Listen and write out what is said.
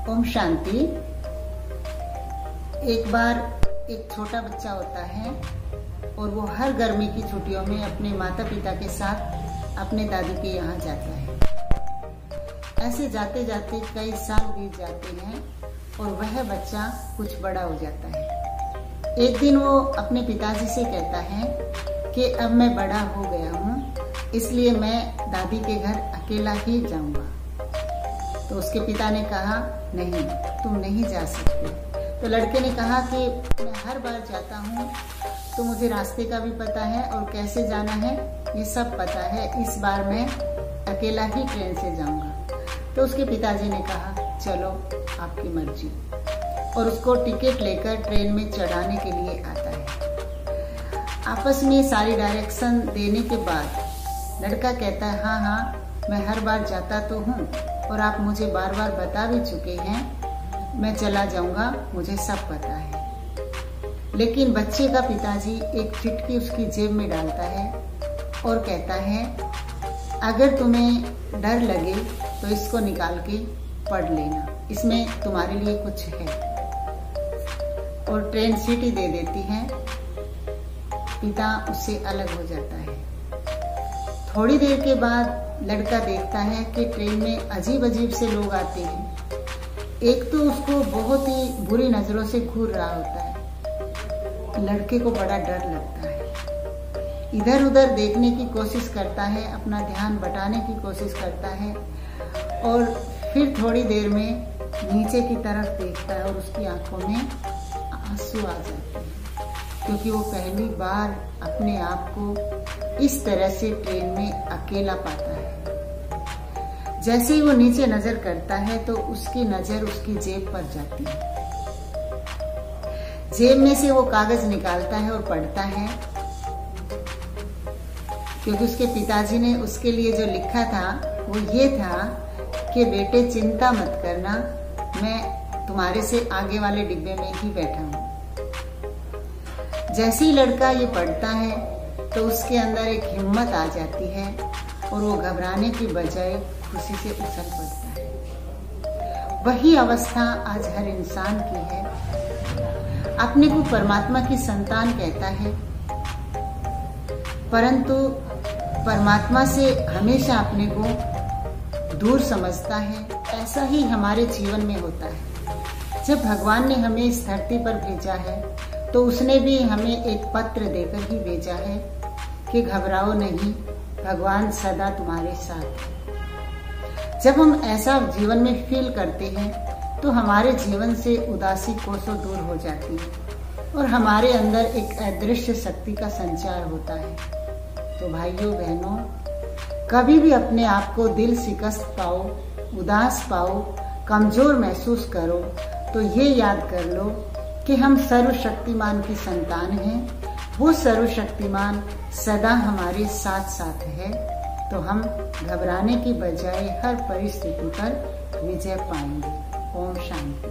ओम शांति। एक बार एक छोटा बच्चा होता है और वो हर गर्मी की छुट्टियों में अपने माता पिता के साथ अपने दादी के यहाँ जाता है। ऐसे जाते जाते कई साल बीत जाते हैं और वह बच्चा कुछ बड़ा हो जाता है। एक दिन वो अपने पिताजी से कहता है कि अब मैं बड़ा हो गया हूँ, इसलिए मैं दादी के घर अकेला ही जाऊंगा। तो उसके पिता ने कहा, नहीं, तुम नहीं जा सकते। तो लड़के ने कहा कि मैं हर बार जाता हूँ, तो मुझे रास्ते का भी पता है और कैसे जाना है ये सब पता है, इस बार मैं अकेला ही ट्रेन से जाऊंगा। तो उसके पिताजी ने कहा, चलो आपकी मर्जी, और उसको टिकट लेकर ट्रेन में चढ़ाने के लिए आता है। आपस में सारी डायरेक्शन देने के बाद लड़का कहता है, हाँ हाँ, मैं हर बार जाता तो हूँ और आप मुझे बार बार बता भी चुके हैं, मैं चला जाऊंगा, मुझे सब पता है। लेकिन बच्चे का पिताजी एक चिट्ठी उसकी जेब में डालता है और कहता है, अगर तुम्हें डर लगे तो इसको निकाल के पढ़ लेना, इसमें तुम्हारे लिए कुछ है। और ट्रेन सीटी दे देती है। पिता उससे अलग हो जाता है। थोड़ी देर के बाद लड़का देखता है कि ट्रेन में अजीब अजीब से लोग आते हैं। एक तो उसको बहुत ही बुरी नजरों से घूर रहा होता है। लड़के को बड़ा डर लगता है। इधर उधर देखने की कोशिश करता है, अपना ध्यान बटाने की कोशिश करता है और फिर थोड़ी देर में नीचे की तरफ देखता है और उसकी आंखों में आंसू आ जाते हैं, क्योंकि वो पहली बार अपने आप को इस तरह से ट्रेन में अकेला पाता है। जैसे ही वो नीचे नजर करता है तो उसकी नजर उसकी जेब पर जाती है। जेब में से वो कागज निकालता है और पढ़ता है, क्योंकि उसके पिताजी ने उसके लिए जो लिखा था वो ये था कि बेटे चिंता मत करना, मैं तुम्हारे से आगे वाले डिब्बे में ही बैठा हूँ। जैसे ही लड़का ये पढ़ता है तो उसके अंदर एक हिम्मत आ जाती है और वो घबराने की बजाय खुशी से उछल पड़ता है। वही अवस्था आज हर इंसान की है। अपने को परमात्मा की संतान कहता है, परंतु परमात्मा से हमेशा अपने को दूर समझता है। ऐसा ही हमारे जीवन में होता है। जब भगवान ने हमें इस धरती पर भेजा है तो उसने भी हमें एक पत्र देकर ही भेजा है कि घबराओ नहीं, भगवान सदा तुम्हारे साथ है। जब हम ऐसा जीवन में फील करते हैं तो हमारे जीवन से उदासी कोसों दूर हो जाती है और हमारे अंदर एक अदृश्य शक्ति का संचार होता है। तो भाइयों बहनों, कभी भी अपने आप को दिल शिकस्त पाओ, उदास पाओ, कमजोर महसूस करो तो ये याद कर लो कि हम सर्वशक्तिमान की संतान हैं। वो सर्वशक्तिमान सदा हमारे साथ साथ है, तो हम घबराने की बजाय हर परिस्थिति पर विजय पाएंगे। ओम शांति।